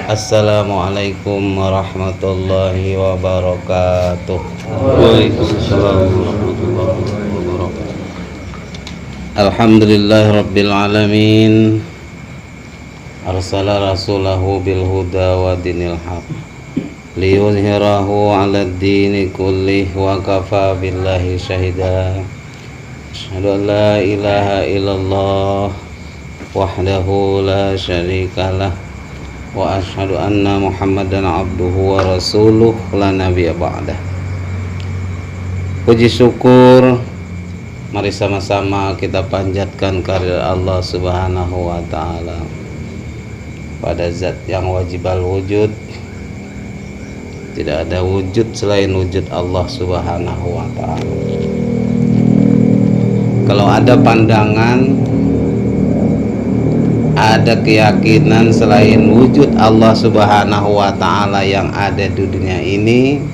Assalamualaikum warahmatullahi wabarakatuh. Waalaikumsalam warahmatullahi wabarakatuh. Alhamdulillahirabbil alamin. Arsala rasulahu bil huda wa dinil haq liyuzhirahu 'alad dini kullih wa kafa billahi syahida. Asyhadu an la ilaha illallah wahdahu la syarikalah wa asyhadu anna Muhammadan abduhu wa rasuluh la nabiyya ba'dah. Puji syukur mari sama-sama kita panjatkan kehadirat Allah Subhanahu wa taala pada zat yang wajibal wujud. Tidak ada wujud selain wujud Allah Subhanahu wa taala. Kalau ada pandangan, ada keyakinan selain wujud Allah Subhanahu wa ta'ala yang ada di dunia ini,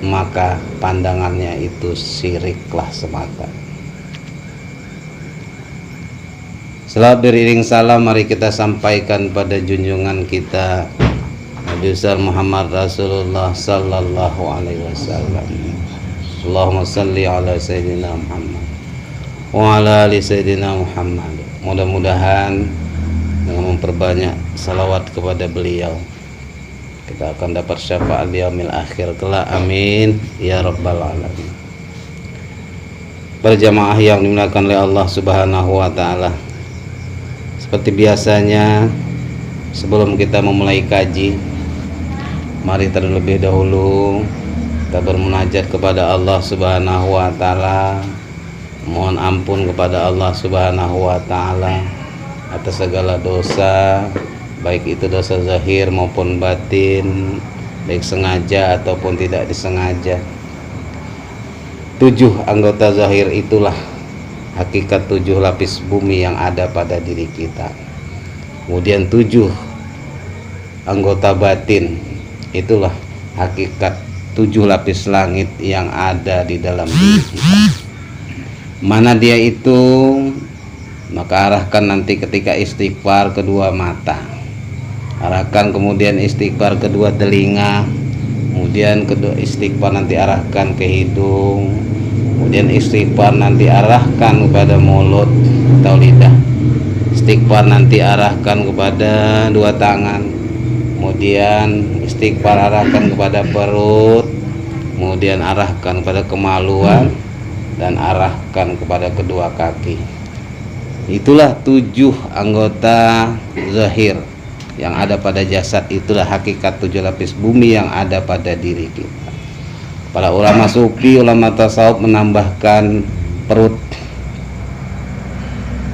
maka pandangannya itu syiriklah semata. Setelah beriring salam, mari kita sampaikan pada junjungan kita Nabi besar Muhammad Rasulullah sallallahu alaihi wasallam. Allahumma salli ala sayyidina Muhammad wa ala ali sayyidina Muhammad. Mudah-mudahan dengan memperbanyak salawat kepada beliau kita akan dapat syafaat di yaumil akhir kelak, amin ya rabbal alamin. Berjamaah yang dimuliakan oleh Allah Subhanahu wa taala, seperti biasanya sebelum kita memulai kaji, mari terlebih dahulu kita bermunajat kepada Allah Subhanahu wa taala, mohon ampun kepada Allah Subhanahu wa taala atas segala dosa, baik itu dosa zahir maupun batin, baik sengaja ataupun tidak disengaja. 7 anggota zahir itulah hakikat 7 lapis bumi yang ada pada diri kita. Kemudian 7 anggota batin itulah hakikat 7 lapis langit yang ada di dalam diri kita. Mana dia itu? Maka arahkan nanti ketika istighfar kedua mata, arahkan kemudian istighfar kedua telinga, kemudian kedua istighfar nanti arahkan ke hidung, kemudian istighfar nanti arahkan kepada mulut atau lidah, istighfar nanti arahkan kepada dua tangan, kemudian istighfar arahkan kepada perut, kemudian arahkan kepada kemaluan, dan arahkan kepada kedua kaki. Itulah 7 anggota zahir yang ada pada jasad. Itulah hakikat 7 lapis bumi yang ada pada diri kita. Para ulama sufi, ulama tasawuf menambahkan perut.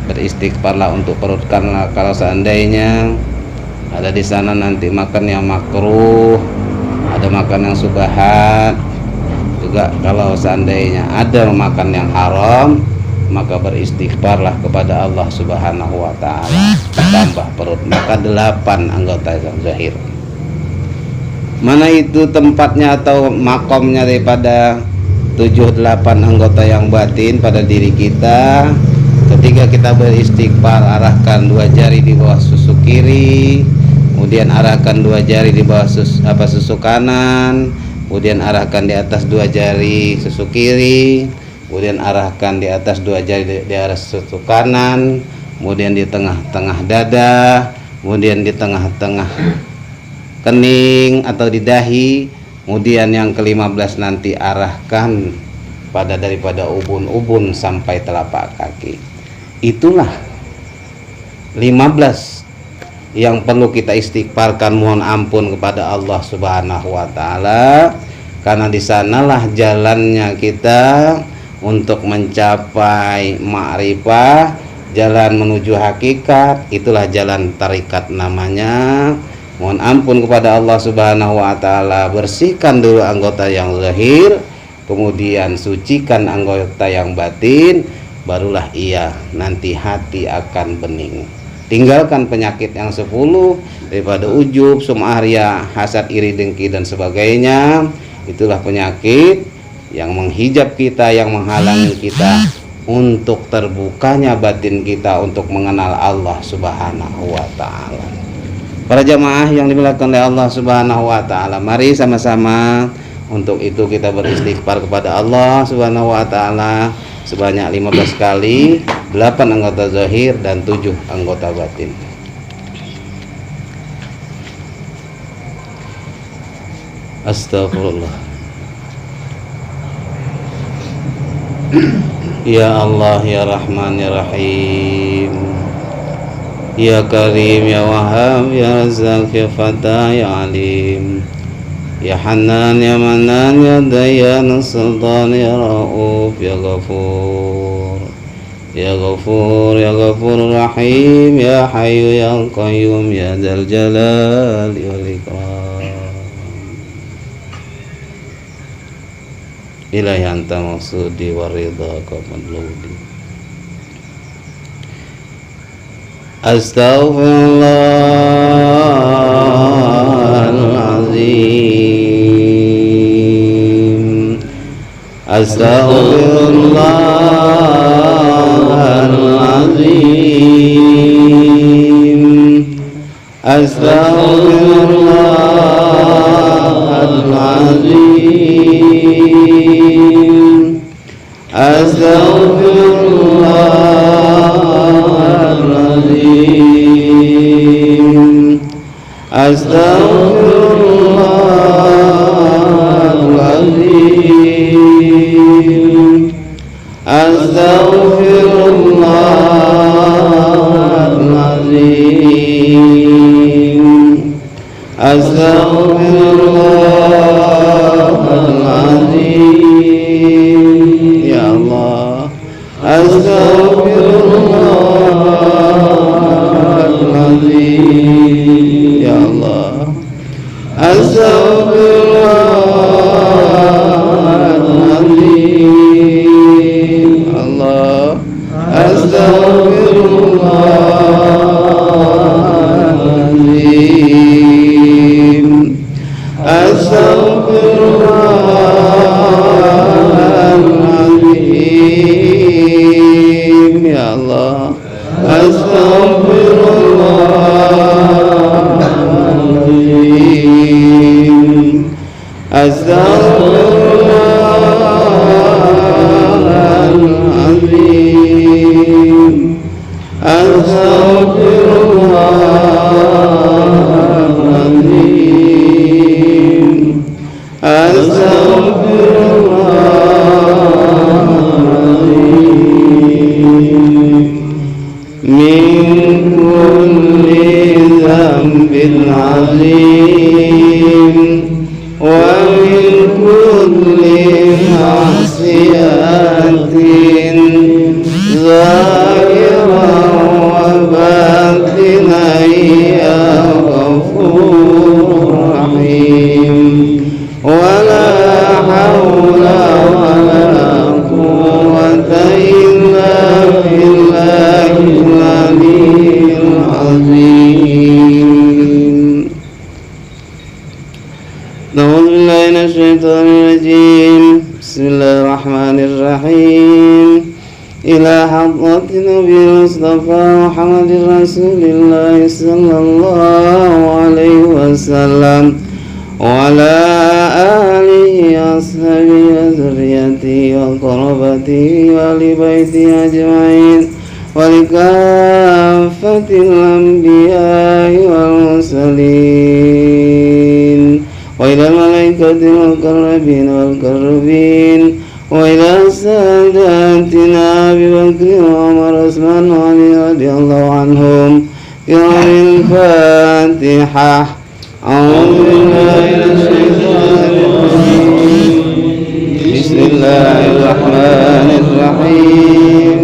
Beristighfarlah untuk perut, karena kalau seandainya ada di sana nanti makan yang makruh, ada makan yang subahat, juga kalau seandainya ada makan yang haram, maka beristighfarlah kepada Allah Subhanahu wa taala, tambah perut, maka 8 anggota zahir. Mana itu tempatnya atau makomnya daripada 7-8 anggota yang batin pada diri kita? Ketika kita beristighfar, arahkan 2 jari di bawah susu kiri, kemudian arahkan 2 jari di bawah susu kanan, kemudian arahkan di atas 2 jari susu kiri, kemudian arahkan di atas 2 jari di arah susu kanan, kemudian di tengah-tengah dada, kemudian di tengah-tengah kening atau di dahi, kemudian yang ke-15 nanti arahkan pada daripada ubun-ubun sampai telapak kaki. Itulah 15 yang perlu kita istighfarkan, mohon ampun kepada Allah Subhanahu wa taala, karena di sanalah jalannya kita untuk mencapai ma'rifah, jalan menuju hakikat. Itulah jalan tarikat namanya. Mohon ampun kepada Allah Subhanahu wa taala, bersihkan dulu anggota yang zahir, kemudian sucikan anggota yang batin, barulah ia nanti hati akan bening. Tinggalkan penyakit yang 10 daripada ujub, sum'ah, riya, hasad, iri, dengki dan sebagainya. Itulah penyakit yang menghijab kita, yang menghalangi kita untuk terbukanya batin kita untuk mengenal Allah Subhanahu wa taala. Para jamaah yang dimuliakan oleh Allah Subhanahu wa taala, mari sama-sama untuk itu kita beristighfar kepada Allah Subhanahu wa taala sebanyak 15 kali, 8 anggota zahir dan 7 anggota batin. Astagfirullah. Ya Allah, ya Rahman, ya Rahim, ya Karim, ya Wahhab, ya Razzaq, ya Fatah, ya Alim, ya Hanan, ya Manan, ya Dayyan, Sultan, ya Rauf, ya Ghafur, ya Ghafur, ya Ghafur Rahim, ya Hayyu, ya Qayyum, ya Dzal Jalali wal Ikram. Ilahi anta maksudi wa ridhaka madludi. Astaghfirullahaladzim. Astaghfirullahaladzim. Astaghfirullahaladzim. Astaghfirullahaladzim. Astaghfirullahaladzim. Astaghfirullahaladzim. Astaghfirullahaladzim. Ya Allah. Astaghfirullahaladzim. Ya Allah. Astaghfirullahaladzim. Allah. Astaghfirullahaladzim. Astaghfirullahaladzim. Ya Allah. Astaghfirullahaladzim. Astaghfirullahaladzim. Astaghfirullahaladzim. Astaghfirullahaladzim. Min kulli dzambin azim wa min kulli ma'siyatin zahiran wa batinan ya Ghafur Rahim. Wala hawla wala quwwata illa billahil aliyyil azim. A'udzu billahi minasy syaithanir rajim. Bismillahirrahmanirrahim. Ila hadratin Nabi Mustafa Muhammadir Rasulillah sallallahu alaihi wasallam wa ala alihi ashabihi wa dzurriyyatihi wa qarabatihi wa li baitihi ajma'in wa li kaffatil anbiya'i wal mursalin wa ila malaikatil muqarrabin wal qarrabin wa ila sadatina Abi Bakr wa Umar Utsman wa Ali radhiyallahu anhum. Al-Fatihah. A'udzu billahi minasy syaithanir rajim. Bismillahirrahmanirrahim.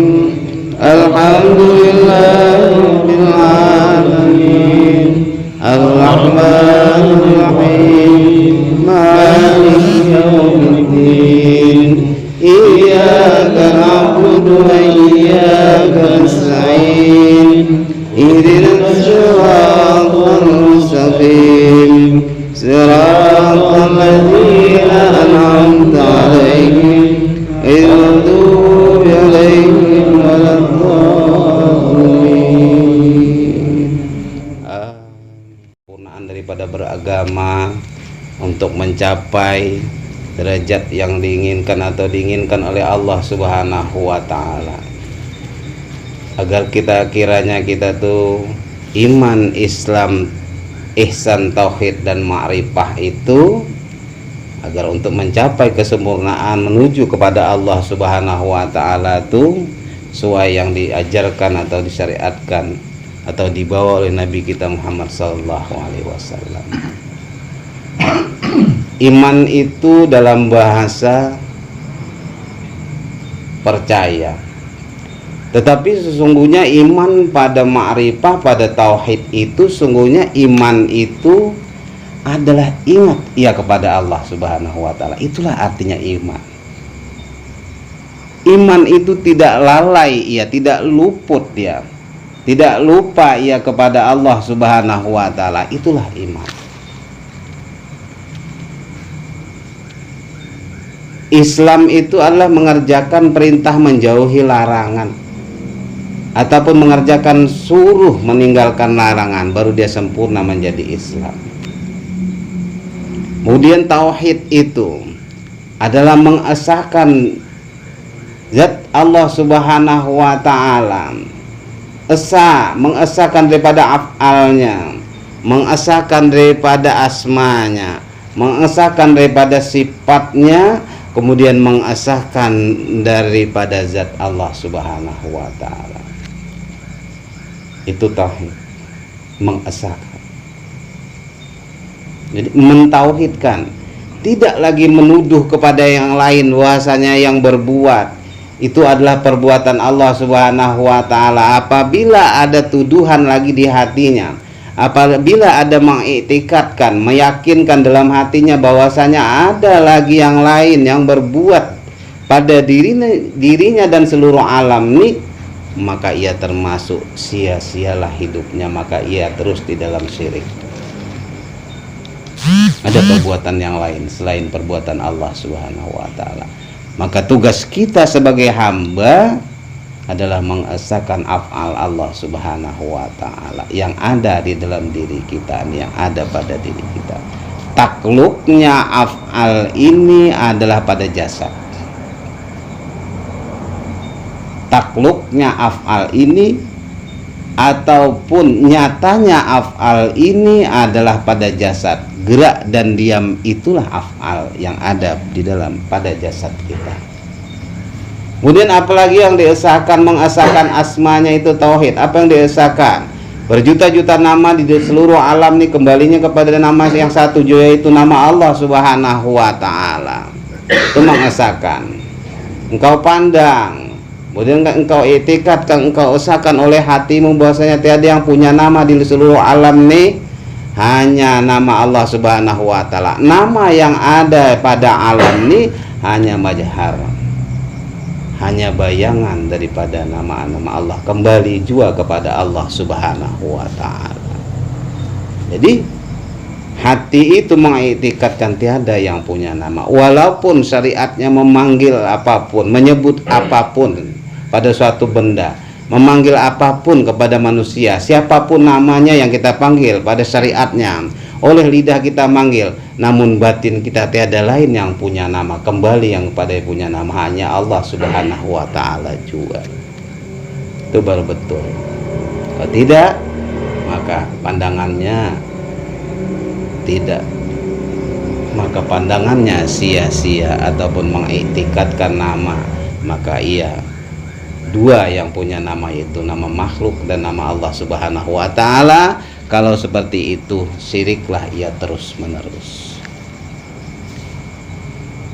Alhamdulillahirabbil alamin. Ar-Rahmanir Rahim. Maliki yaumiddin. Iyyaka na'budu wa iyyaka nasta'in. Ihdinas siratal mustaqim. Siratal ladzina an'amta 'alaihim ghairil maghdubi 'alaihim waladdallin. daripada beragama untuk mencapai derajat yang diinginkan atau diinginkan oleh Allah Subhanahu wa taala. Agar kiranya kita tuh iman, Islam, ihsan, tauhid dan ma'rifah itu, agar untuk mencapai kesempurnaan menuju kepada Allah Subhanahu wa taala itu sesuai yang diajarkan atau disyariatkan atau dibawa oleh Nabi kita Muhammad sallallahu alaihi wasallam. Iman itu dalam bahasa percaya, tetapi sesungguhnya iman pada ma'rifah, pada tauhid itu sungguhnya iman itu adalah ingat ia kepada Allah Subhanahu wa taala. Itulah artinya iman. Iman itu tidak lalai ia, tidak luput dia, tidak lupa ia kepada Allah Subhanahu wa taala. Itulah iman. Islam itu adalah mengerjakan perintah, menjauhi larangan, ataupun mengerjakan suruh, meninggalkan larangan, baru dia sempurna menjadi Islam. Kemudian tauhid itu adalah mengesahkan zat Allah Subhanahu wa taala, mengesahkan daripada af'alnya, mengesahkan daripada asmanya, mengesahkan daripada sifatnya, kemudian mengesahkan daripada zat Allah Subhanahu wa taala. Itu tauhid, mengesahkan. Jadi mentauhidkan, tidak lagi menuduh kepada yang lain bahwasanya yang berbuat itu adalah perbuatan Allah Subhanahu wa taala. Apabila ada tuduhan lagi di hatinya, apabila ada mengiktikadkan, meyakinkan dalam hatinya bahwasanya ada lagi yang lain yang berbuat pada dirinya dan seluruh alam ini, maka ia termasuk sia-sialah hidupnya, maka ia terus di dalam syirik. Ada perbuatan yang lain selain perbuatan Allah Subhanahu wa taala. Maka tugas kita sebagai hamba adalah mengesahkan af'al Allah Subhanahu wa taala yang ada di dalam diri kita, yang ada pada diri kita. Takluknya af'al ini adalah pada jasad. Takluknya af'al ini ataupun nyatanya af'al ini adalah pada jasad. Gerak dan diam itulah af'al yang ada di dalam pada jasad kita. Kemudian apalagi yang diesahkan, mengesahkan asmanya itu tauhid. Apa yang diesahkan? Berjuta-juta nama di seluruh alam ini kembalinya kepada nama yang satu, yaitu nama Allah Subhanahu wa taala. Itu mengesahkan. Engkau pandang, kemudian engkau i'tikadkan, engkau esahkan oleh hatimu bahwasanya tiada yang punya nama di seluruh alam ini, hanya nama Allah Subhanahu wa taala. Nama yang ada pada alam ini hanya majhar, hanya bayangan daripada nama-nama Allah, kembali juga kepada Allah Subhanahu wa taala. Jadi hati itu mengiktikadkan tiada yang punya nama, walaupun syariatnya memanggil apapun, menyebut apapun pada suatu benda, memanggil apapun kepada manusia, siapapun namanya yang kita panggil pada syariatnya, oleh lidah kita manggil, namun batin kita tiada lain yang punya nama, kembali yang pada punya nama hanya Allah Subhanahu wa taala juga. Itu baru betul. Kalau tidak, maka pandangannya tidak, maka pandangannya sia-sia ataupun mengiktikadkan nama, maka ia dua yang punya nama, yaitu nama makhluk dan nama Allah Subhanahu wa taala. Kalau seperti itu, syiriklah ia terus menerus.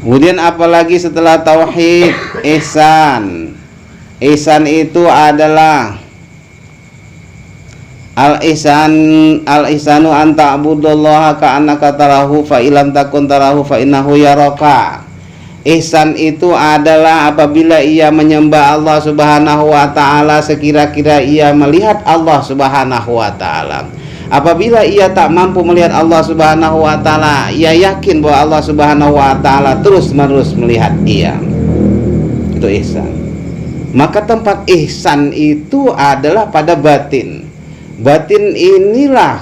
Kemudian apalagi setelah tauhid, ihsan. Ihsan itu adalah al-ihsanu an ta'budallaha ka'annaka tarahu fa illam takun tarahu fa innahu yaraka. Ihsan itu adalah apabila ia menyembah Allah Subhanahu wa taala sekira-kira ia melihat Allah Subhanahu wa taala. Apabila ia tak mampu melihat Allah Subhanahu wa taala, ia yakin bahwa Allah Subhanahu wa taala terus-menerus melihat ia. Itu ihsan. Maka tempat ihsan itu adalah pada batin. Batin inilah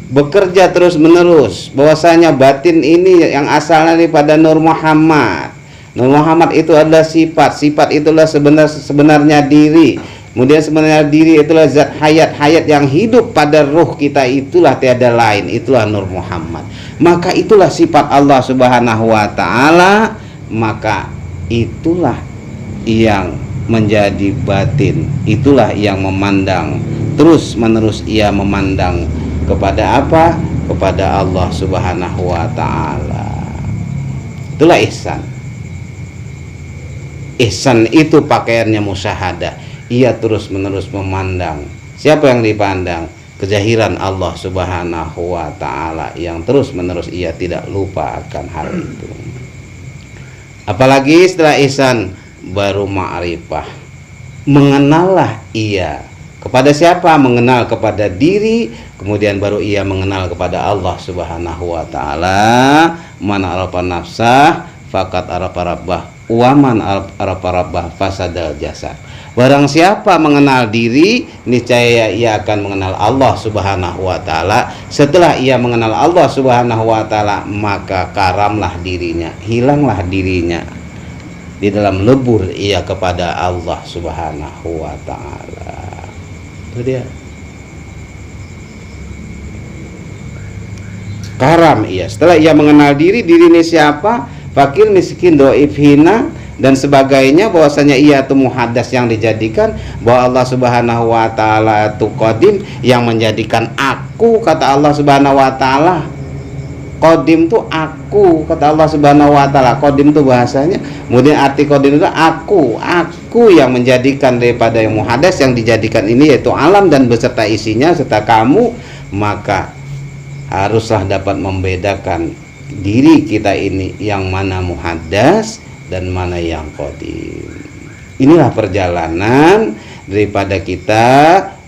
bekerja terus menerus bahwasanya batin ini yang asalnya daripada Nur Muhammad. Nur Muhammad itu adalah sifat itulah sebenarnya diri. Kemudian sebenarnya diri itulah zat hayat yang hidup pada ruh kita, itulah tiada lain, itulah Nur Muhammad. Maka itulah sifat Allah Subhanahu wa taala, maka itulah yang menjadi batin, itulah yang memandang terus menerus, ia memandang kepada apa? Kepada Allah Subhanahu wa taala. Itulah ihsan. Ihsan itu pakaiannya musyahadah. Ia terus menerus memandang. Siapa yang dipandang? Kezahiran Allah Subhanahu wa taala yang terus menerus ia tidak lupa akan hal itu. Apalagi setelah ihsan baru ma'rifah. Mengenallah ia kepada siapa? Mengenal kepada diri, kemudian baru ia mengenal kepada Allah Subhanahu wa taala. Man arafa nafsah faqad arafa rabbah wa man arafa rabbah fasadal jasad. Barang siapa mengenal diri, niscaya ia akan mengenal Allah Subhanahu wa taala. Setelah ia mengenal Allah Subhanahu wa taala, maka karamlah dirinya, hilanglah dirinya. Di dalam lebur ia kepada Allah Subhanahu wa taala. Itu dia. Karam ia. Setelah ia mengenal diri ini siapa? Fakir, miskin, dhaif, hina dan sebagainya, bahwasanya ia itu muhaddas yang dijadikan, bahwa Allah Subhanahu wa taala itu qadim yang menjadikan aku, kata Allah Subhanahu wa taala. Qadim itu aku, kata Allah Subhanahu wa taala. Qadim itu bahasanya, kemudian arti qadim itu aku yang menjadikan daripada yang muhaddas yang dijadikan ini, yaitu alam dan beserta isinya serta kamu. Maka haruslah dapat membedakan diri kita ini yang mana muhaddas dan mana yang qadim. Inilah perjalanan daripada kita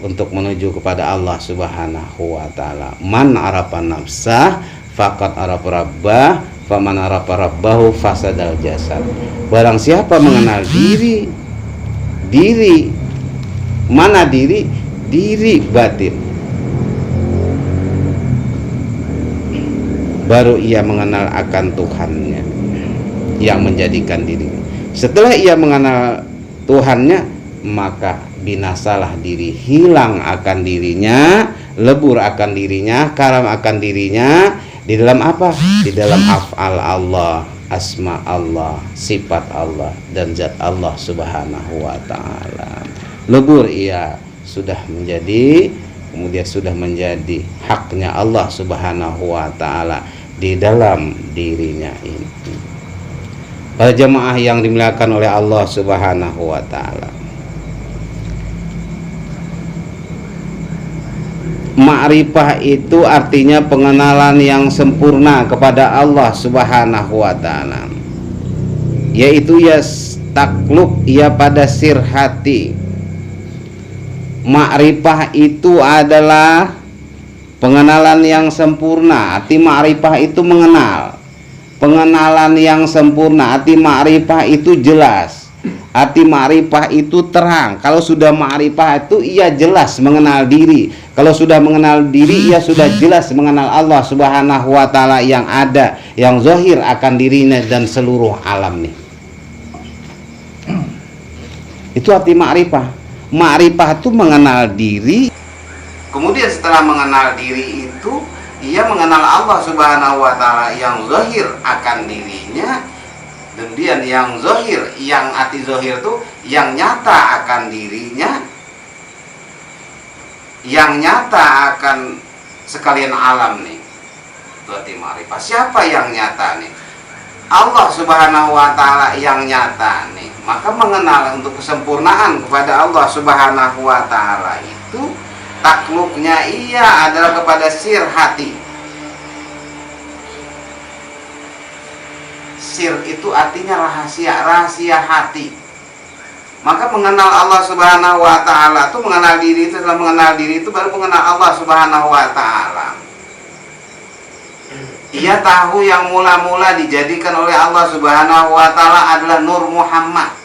untuk menuju kepada Allah Subhanahu wa taala. Man arafa nafsah faqad arafa rabbah, faman arafa rabbahu fasadal jasad. Barang siapa mengenal diri mana diri batin, baru ia mengenal akan Tuhannya yang menjadikan dirinya. Setelah ia mengenal Tuhannya, maka binasalah diri, hilang akan dirinya, lebur akan dirinya, karam akan dirinya. Di dalam apa? Di dalam af'al Allah, asma Allah, sifat Allah dan zat Allah Subhanahu wa taala. Lebur ia sudah menjadi, kemudian sudah menjadi haknya Allah Subhanahu wa taala di dalam dirinya ini. Para jamaah yang dimuliakan oleh Allah Subhanahu wa taala, ma'rifah itu artinya pengenalan yang sempurna kepada Allah Subhanahu wa taala, yaitu ya takluk ia pada sir hati. Ma'rifah itu adalah pengenalan yang sempurna. Arti ma'rifah itu mengenal, pengenalan yang sempurna. Arti ma'rifah itu jelas, arti ma'rifah itu terang. Kalau sudah ma'rifah itu ia jelas mengenal diri. Kalau sudah mengenal diri, ia sudah jelas mengenal Allah Subhanahu wa taala yang ada, yang zahir akan dirinya dan seluruh alam nih. Itu arti ma'rifah. Ma'rifah itu mengenal diri. Kemudian setelah mengenal diri itu, ia mengenal Allah Subhanahu wa taala yang zahir akan dirinya. Kemudian yang zahir, yang arti zahir itu yang nyata akan dirinya, yang nyata akan sekalian alam nih. Itu arti ma'rifah. Siapa yang nyata nih? Allah Subhanahu wa taala yang nyata nih. Maka mengenal untuk kesempurnaan kepada Allah Subhanahu wa taala itu, takluknya ia adalah kepada sir hati. Sir itu artinya rahasia, rahasia hati. Maka mengenal Allah Subhanahu wa taala itu, mengenal diri itu, setelah mengenal diri itu baru mengenal Allah Subhanahu wa taala. Ia tahu yang mula-mula dijadikan oleh Allah Subhanahu wa taala adalah Nur Muhammad.